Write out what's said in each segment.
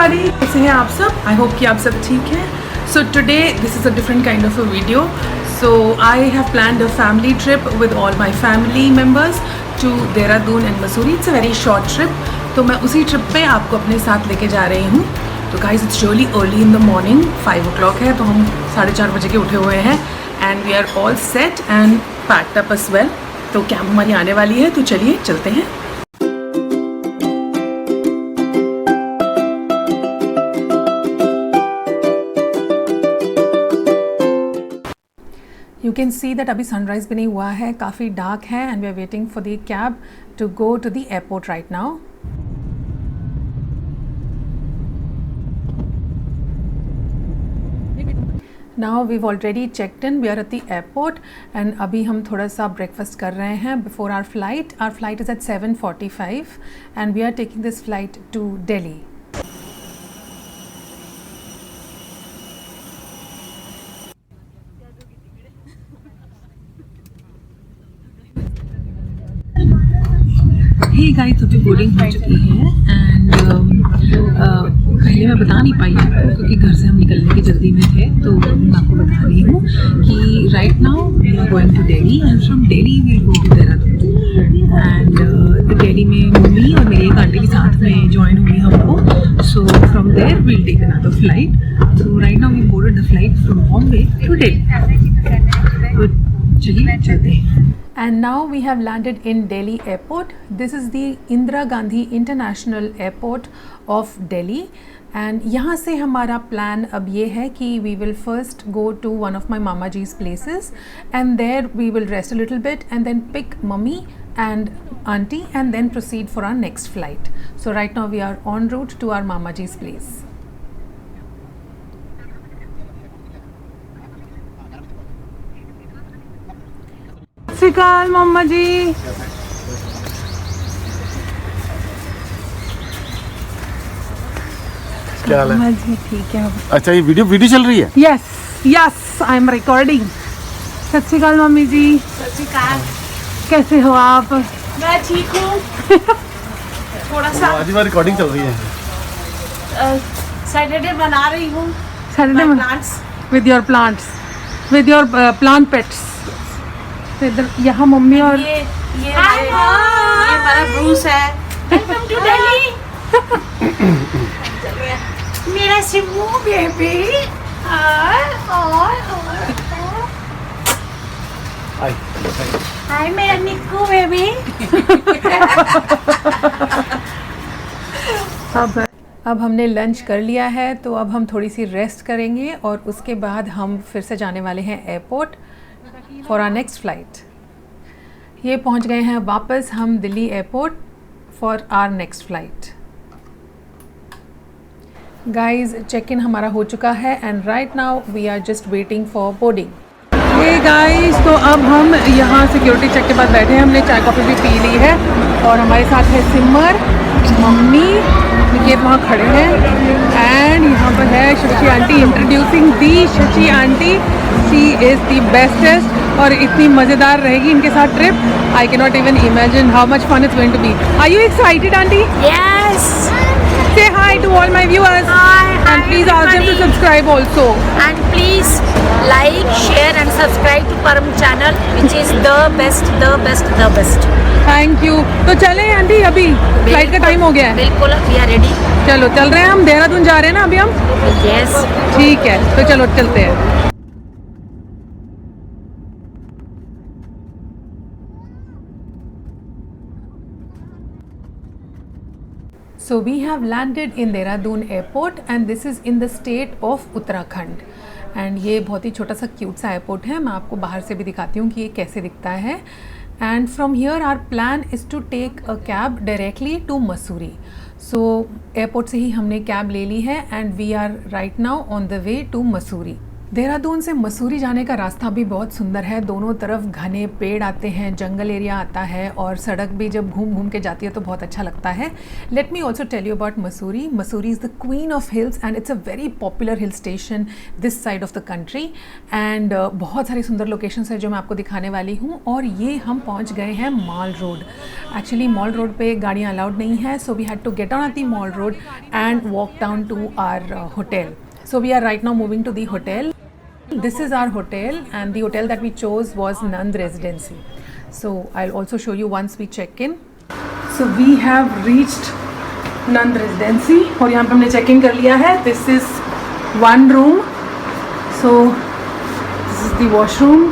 Everybody, कैसे हैं आप सब? आई होप कि आप सब ठीक हैं. So today this is a different kind of a video. So I have planned a family trip with all my family members to Dehradun and Mussoorie. It's a very short trip. तो मैं उसी trip पे आपको अपने साथ लेके जा रही हूँ. तो guys it's really early in the morning, 5 o'clock है, तो हम 4:30 बजे के उठे हुए हैं and we are all set and packed up as well. तो कैब हमारी आने वाली है, तो चलिए चलते हैं. You can see that अभी सनराइज़ भी नहीं हुआ है, काफ़ी डार्क है and we are waiting for the cab to go to the airport right now. Now we've already checked in. We are at the airport and अभी हम थोड़ा सा breakfast कर रहे हैं before our flight. Our flight is at 7:45 and we are taking this flight to Delhi. Hey guys, अभी boarding हो चुकी है एंड पहले मैं बता नहीं पाई आपको क्योंकि घर से हम निकलने की जल्दी में थे, तो मैं आपको बता रही हूँ कि right now we are going to Delhi and from Delhi we go to Dehradun and Delhi में मम्मी और मेरी एक आंटी भी साथ में ज्वाइन हुई हमको. So from there we'll take another flight. So right now we boarded the flight from Bombay to Delhi. तो चलिए चलते हैं. And now we have landed in Delhi airport. This is the Indira Gandhi International Airport of Delhi. And यहाँ से हमारा plan अब ये है कि we will first go to one of my mama ji's places and there we will rest a little bit and then pick mummy and auntie and then proceed for our next flight. So right now we are en route to our mama ji's place. सत श्री अकाल मम्मा जी. क्या हाल है? मम्मा जी ठीक है. अच्छा, ये video चल रही है? Yes yes, I am recording. सत श्री अकाल मम्मी जी. सत श्री अकाल. कैसे हो आप? मैं ठीक हूँ. थोड़ा सा आज भी रिकॉर्डिंग चल रही है. सैटरडे बना रही हूँ. Saturday plants with your plants, with your plant pets. तो इधर यहाँ मम्मी और ये हमारा ब्रूस है. Welcome to Delhi. मेरा शिवू बेबी. हाय मेरा निक्कू बेबी. अब हमने लंच कर लिया है, तो अब हम थोड़ी सी रेस्ट करेंगे और उसके बाद हम फिर से जाने वाले हैं airport for our next flight. ये पहुंच गए हैं वापस हम Delhi airport for our next flight. Guys, check in हमारा हो चुका है and right now we are just waiting for boarding. ये गाइस, तो अब हम यहाँ सिक्योरिटी चेक के बाद बैठे हैं. हमने चाय कॉफ़ी भी पी ली है और हमारे साथ है सिमर, मम्मी, निकेत वहाँ खड़े हैं एंड यहाँ पर है Shashi aunty. Introducing the Shashi aunty. She is the bestest और इतनी मज़ेदार रहेगी इनके साथ trip. I can not even imagine how much fun it's going to be. Are you excited aunty? Yes. Say hi to all my viewers. Hi, and please ask them to subscribe also. And please like, share and subscribe to Param channel, which is the best, the best, the best. Thank you. तो चले aunty, अभी flight का time हो गया है. बिल्कुल, we are ready. चलो चल रहे हैं हम. देहरादून जा रहे हैं ना अभी हम. Yes. ठीक है, तो चलो चलते हैं. So we have landed in Dehradun airport and this is in the state of Uttarakhand. And ये बहुत ही छोटा सा क्यूट सा एयरपोर्ट है. मैं आपको बाहर से भी दिखाती हूँ कि ये कैसे दिखता है. And from here our plan is to take a cab directly to Mussoorie. So airport से ही हमने कैब ले ली है and we are right now on the way to Mussoorie. Dehradun से मसूरी जाने का रास्ता भी बहुत सुंदर है। दोनों तरफ घने पेड़ आते हैं, जंगल एरिया आता है और सड़क भी जब घूम घूम के जाती है तो बहुत अच्छा लगता है। Let me also tell you about Mussoorie. Mussoorie is the queen of hills and it's a very popular hill station this side of the country and बहुत सारी सुंदर लोकेशंस है जो मैं आपको दिखाने वाली हूँ। और ये हम पहुँच गए हैं mall road. Actually mall road पे गाड़ियाँ अलाउड नहीं है, so we had to get on at the mall road and walk down to our hotel. So we are right now moving to the hotel. This is our hotel and the hotel that we chose was Nand Residency. So I'll also show you once we check in. So we have reached Nand Residency और यहाँ पे हमने check in कर लिया है. This is one room. So this is the washroom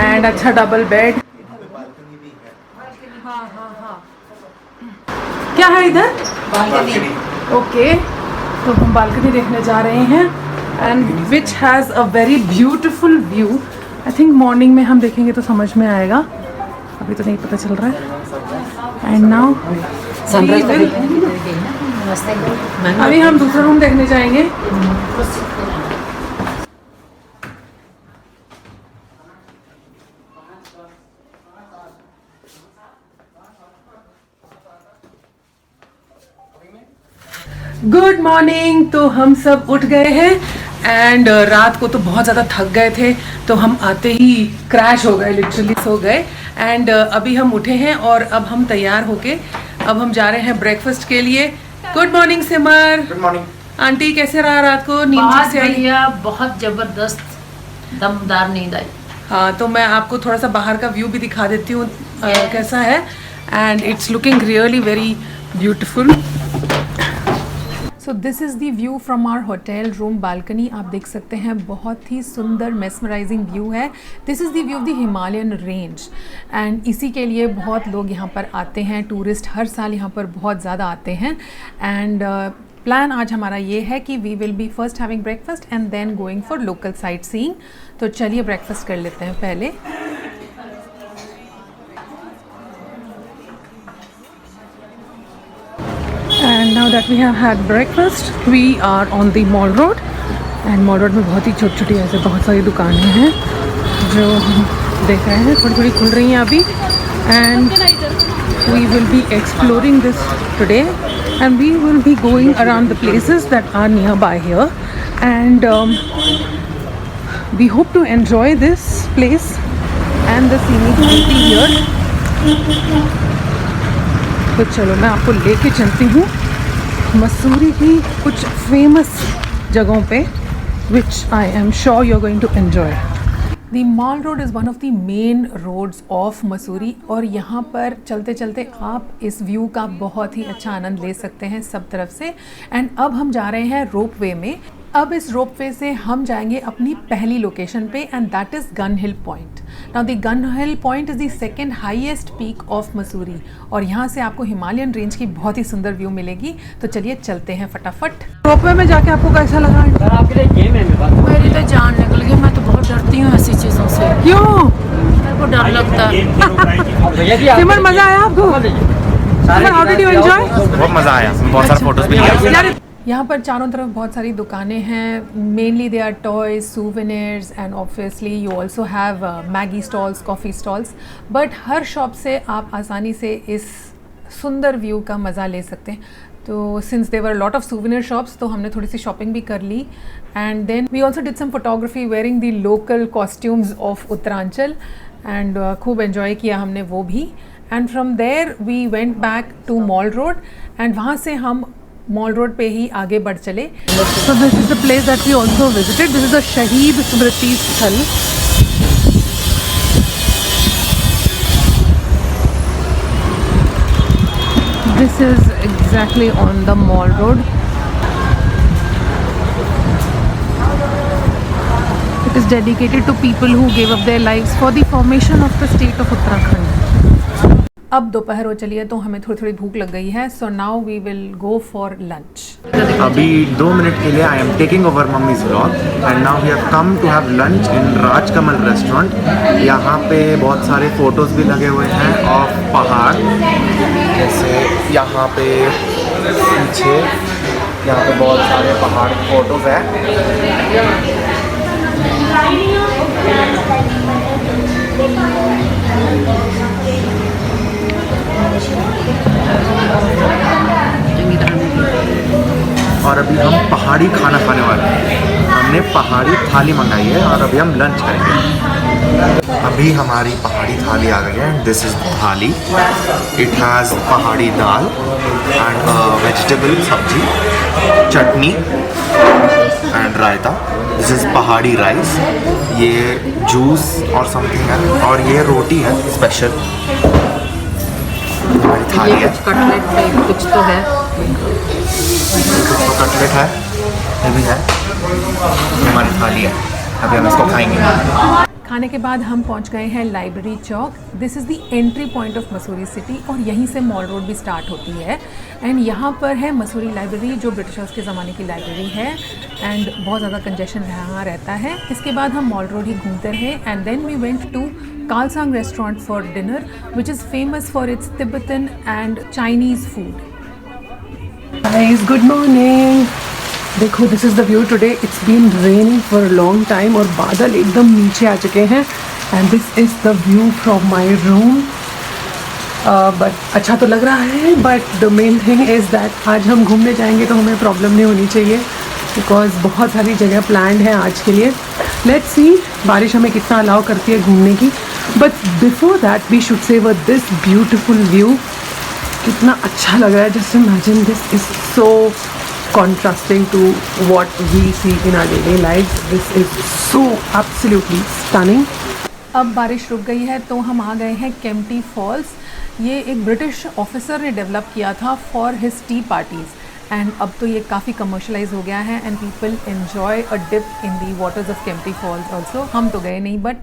and अच्छा double bed. हाँ. क्या है इधर? बालकनी। ओके, तो हम बालकनी देखने जा रहे हैं and which has a very beautiful view. I think morning में हम देखेंगे तो समझ में आएगा, अभी तो नहीं पता चल रहा है। एंड नाउ अभी हम दूसरा रूम देखने जाएंगे। Good morning. तो हम सब उठ गए हैं एंड रात को तो बहुत ज़्यादा थक गए थे तो हम आते ही क्रैश हो गए, लिटरली सो गए। एंड अभी हम उठे हैं और अब हम तैयार होके अब हम जा रहे हैं ब्रेकफास्ट के लिए। गुड मॉर्निंग सिमर। गुड मॉर्निंग आंटी, कैसे रहा रात को? नींद बहुत ठीक से आई? बढ़िया, बहुत जबरदस्त दमदार नींद आई। हाँ, तो मैं आपको थोड़ा सा बाहर का व्यू भी दिखा देती हूँ कैसा है and it's looking really very beautiful. So this is the view from our hotel room balcony. आप देख सकते हैं बहुत ही सुंदर मेस्मराइजिंग व्यू है। This is the view of the Himalayan range and इसी के लिए बहुत लोग यहाँ पर आते हैं। टूरिस्ट हर साल यहाँ पर बहुत ज़्यादा आते हैं एंड प्लान आज हमारा ये है कि we will be first having breakfast and then going for local sightseeing. तो चलिए ब्रेकफास्ट कर लेते हैं पहले। And now that we have had breakfast, we are on the Mall Road. And Mall Road में बहुत ही छोटी छोटी ऐसे बहुत सारी दुकानें हैं जो हम देख रहे हैं, थोड़ी थोड़ी खुल रही हैं अभी। And we will be exploring this today, and we will be going around the places that are nearby here. And we hope to enjoy this place and the scenic beauty here. तो चलो मैं आपको लेके चलती हूँ मसूरी की कुछ famous जगहों पे which I am sure you are going to enjoy. The mall road is one of the main roads of Mussoorie और यहाँ पर चलते चलते आप इस व्यू का बहुत ही अच्छा आनंद ले सकते हैं सब तरफ से। एंड अब हम जा रहे हैं रोप वे में। अब इस रोप वे से हम जाएंगे अपनी पहली लोकेशन पे and that is gonna hill point. Now the gun hill point is the second highest peak of Mussoorie और यहाँ से आपको हिमालयन रेंज की बहुत ही सुंदर व्यू मिलेगी। तो चलिए चलते हैं फटाफट। रोप वे में जाके आपको कैसा लगा? मेरी तो जान निकल गई, मैं तो बहुत डरती हूँ ऐसी चीज़ों से। क्यों? मेरे को डर लगता है। सिमर, मजा आया आपको? सिमर, हाउ डिड यू एंजॉय? बहुत मजा आया, बहुत सारे फोटोज भी लिए। यहाँ पर चारों तरफ बहुत सारी दुकानें हैं। Mainly they are toys, souvenirs and obviously you also have Maggi stalls, coffee stalls. But हर शॉप से आप आसानी से इस सुंदर व्यू का मज़ा ले सकते हैं। तो since there're lot of souvenir shops तो हमने थोड़ी सी शॉपिंग भी कर ली and then we also did some photography wearing the local costumes of Uttaranchal and खूब एंजॉय किया हमने वो भी। And from there we went back to mall road and वहाँ से हम मॉल रोड पे ही आगे बढ़ चले। So this is the place that we also visited. This is the शहीद स्मृति स्थल। This is exactly on the mall road. It is dedicated to people who give up their lives for the formation of the state of Uttarakhand. अब दोपहर हो चली है तो हमें थोड़ी थोड़ी भूख लग गई है। So now we will go for lunch. अभी 2 मिनट के लिए I am taking over mummy's vlog and now we have come to have lunch in Rajkamal restaurant. यहाँ पे बहुत सारे फोटोज भी लगे हुए हैं ऑफ पहाड़, जैसे यहाँ पे पीछे यहाँ पे बहुत सारे पहाड़ फोटोज हैं। और अभी हम पहाड़ी खाना खाने वाले हैं। हमने पहाड़ी थाली मंगाई है और अभी हम लंच करेंगे। अभी हमारी पहाड़ी थाली आ गई है। दिस इज थाली। इट हैज़ पहाड़ी दाल एंड वेजिटेबल सब्जी, चटनी एंड रायता। दिस इज पहाड़ी राइस। ये जूस और समथिंग है और ये रोटी है स्पेशल। हमारी थाली है। कटलेट टाइप कुछ तो है। कुछ तो कटलेट है, ये भी है। हमारी थाली है, अभी हम इसको खाएंगे। खाने के बाद हम पहुंच गए हैं library Chowk. This is the entry point of Mussoorie city और यहीं से मॉल रोड भी स्टार्ट होती है। एंड यहाँ पर है मसूरी लाइब्रेरी, जो ब्रिटिशर्स के ज़माने की लाइब्रेरी है एंड बहुत ज़्यादा कंजेशन यहाँ रहता है। इसके बाद हम मॉल रोड ही घूमते रहे and then we went to Kalsang restaurant for dinner, which is famous for its Tibetan and Chinese food. Guys, good morning. देखो, this is the view today. It's been raining for a long time और बादल एकदम नीचे आ चुके हैं and this is the view from my room. But अच्छा तो लग रहा है, but the main thing is that आज हम घूमने जाएंगे तो हमें प्रॉब्लम नहीं होनी चाहिए, बिकॉज बहुत सारी जगह प्लान्ड है आज के लिए। लेट्स सी बारिश हमें कितना अलाउ करती है घूमने की। But before that we should save this beautiful view. कितना अच्छा लग रहा है। Just imagine, this is so contrasting to what we see in our daily lives. This is so absolutely stunning. अब बारिश रुक गई है तो हम आ गए हैं केम्प्टी फॉल्स। ये एक ब्रिटिश ऑफिसर ने डेवलप किया था for his tea parties and अब तो ये काफ़ी कमर्शलाइज हो गया है and people enjoy a dip in the waters of Kempty falls also. हम तो गए नहीं, but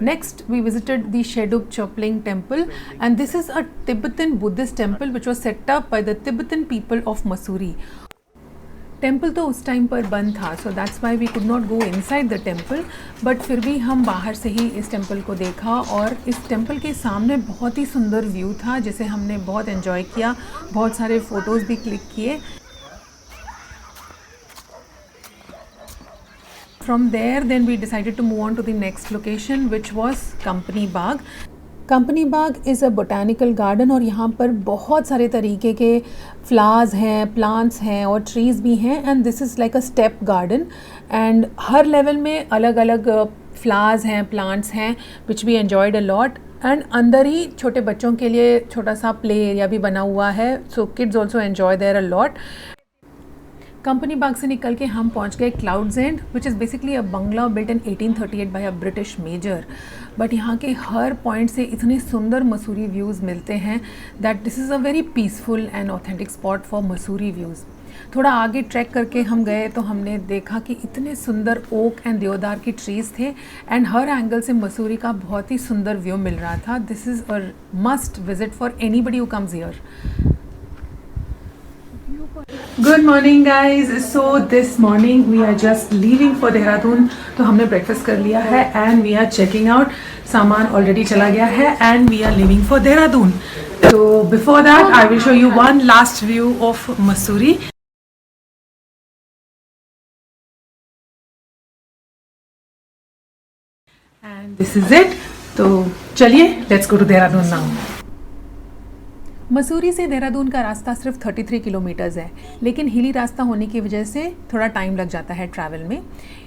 next we visited the Shedup Choepelling temple and this is a Tibetan Buddhist temple which was set up by the Tibetan people of Mussoorie. Temple तो उस time पर बंद था, so that's why we could not go inside the temple, but फिर भी हम बाहर से ही इस टेम्पल को देखा और इस टेम्पल के सामने बहुत ही सुंदर व्यू था जिसे हमने बहुत एंजॉय किया, बहुत सारे फ़ोटोज़ भी क्लिक किए। From there then we decided to move on to the next location which was company Bagh. Company Bagh is a botanical garden और यहाँ पर बहुत सारे तरीके के फ्लावर्स हैं, प्लांट्स हैं और ट्रीज़ भी हैं and this is like a step garden and हर लेवल में अलग अलग फ्लावर्स हैं, प्लांट्स हैं which we enjoyed a lot. And अंदर ही छोटे बच्चों के लिए छोटा सा प्ले एरिया भी बना हुआ है, so kids also enjoy there a lot. Company Bagh से निकल के हम पहुंच गए Cloud's End which is basically a bangla built in 1838 by a British major. But यहाँ के हर पॉइंट से इतने सुंदर मसूरी व्यूज़ मिलते हैं that this is a very peaceful and authentic spot for Mussoorie views. थोड़ा आगे ट्रैक करके हम गए तो हमने देखा कि इतने सुंदर ओक एंड देवदार की ट्रीज़ थे एंड हर एंगल से मसूरी का बहुत ही सुंदर व्यू मिल रहा था। This is a must visit for anybody who comes here. Good morning guys. So this morning we are just leaving for Dehradun. तो हमने breakfast कर लिया है and we are checking out. सामान already चला गया है and we are leaving for Dehradun. So before that I will show you one last view of Mussoorie. And this is it. तो चलिए let's go to Dehradun now. Mussoorie से देहरादून का रास्ता सिर्फ 33 किलोमीटर्स है, लेकिन हिली रास्ता होने की वजह से थोड़ा टाइम लग जाता है ट्रैवल में।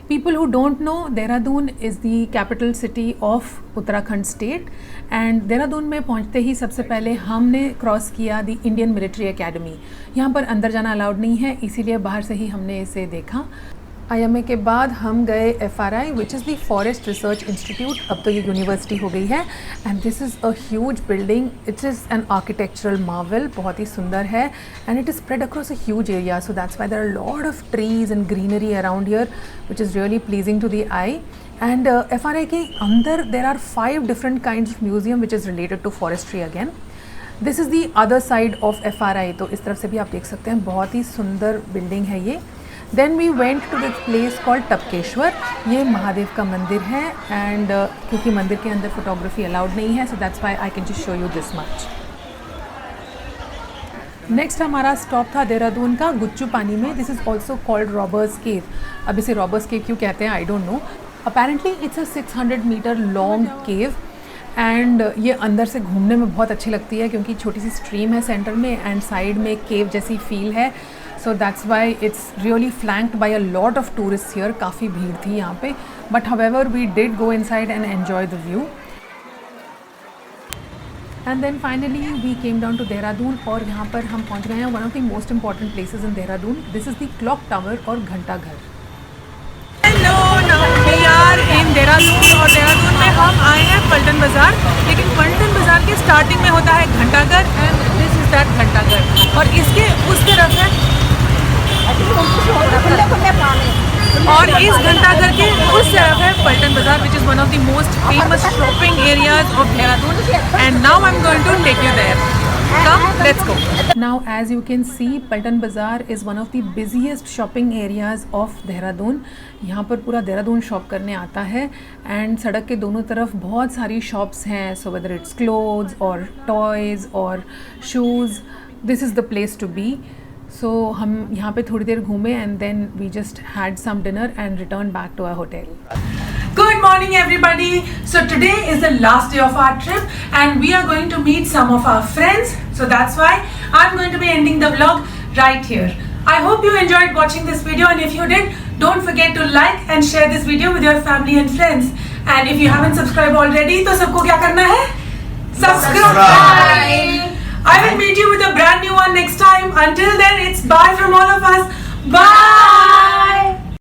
People who don't know, Dehradun is the capital city of Uttarakhand state and Dehradun में पहुंचते ही सबसे पहले हमने क्रॉस किया दी इंडियन मिलिट्री एकेडमी। यहाँ पर अंदर जाना अलाउड नहीं है, इसीलिए बाहर से ही हमने इसे देखा। IMA के बाद हम गए FRI which is the forest research institute, अब तो ये यूनिवर्सिटी हो गई है and this is a huge building. It is an architectural marvel, बहुत ही सुंदर है and it is spread across a huge area, so that's why there are lot of trees and greenery around here which is really pleasing to the eye. And FRI के अंदर there are 5 different kinds of museum which is related to forestry again. This is the other side of FRI, तो इस तरफ से भी आप देख सकते हैं, बहुत ही सुंदर बिल्डिंग है ये। Then we went to this place called Tapkeshwar. ये महादेव का मंदिर है एंड क्योंकि मंदिर के अंदर फोटोग्राफी अलाउड नहीं है, so that's why I can just show you this much. Next हमारा स्टॉप था देहरादून का गुच्चू पानी में। This is also called robbers cave. अब इसे रॉबर्स केव क्यों कहते हैं I don't know. Apparently it's a 600 metre long cave and ये अंदर से घूमने में बहुत अच्छी लगती है क्योंकि छोटी सी स्ट्रीम है सेंटर में एंड साइड में केव जैसी फील है. So that's why it's really flanked by a lot of tourist here. काफ़ी भीड़ थी यहाँ पे, but however we did go inside and enjoy the view. And then finally we came down to Dehradun और यहाँ पर हम पहुँच गए हैं one of the most important places in Dehradun. This is the clock tower और घंटा घर. Hello, we are in Dehradun और देहरादून में हम आए हैं पल्टन बाज़ार. लेकिन पल्टन बाज़ार के स्टार्टिंग में होता है घंटा घर एंड दिस इज़ दैट घंटा घर. और इसके उस तरफ है और इस घंटा घर के उस तरफ है Paltan Bazaar which is one of the most famous shopping areas of Dehradun. And now I am going to take you there. Come, let's go. Now, as you can see, Paltan Bazaar is one of the busiest shopping areas of Dehradun. यहाँ पर पूरा Dehradun shop करने आता है and सड़क के दोनों तरफ बहुत सारी शॉप्स हैं. सो वेदर इट्स क्लोथ्स और टॉयज़ और shoes, this is the place to be. So हम यहाँ पे थोड़ी देर घूमे and then we just had some dinner and return back to our hotel. Good morning everybody. So today is the last day of our trip and we are going to meet some of our friends. So that's why I'm going to be ending the vlog right here. I hope you enjoyed watching this video and if you did, don't forget to like and share this video with your family and friends. And if you haven't subscribed already, तो सबको क्या करना है? Subscribe! I will meet you with a brand new one next time. Until then, it's bye from all of us. Bye!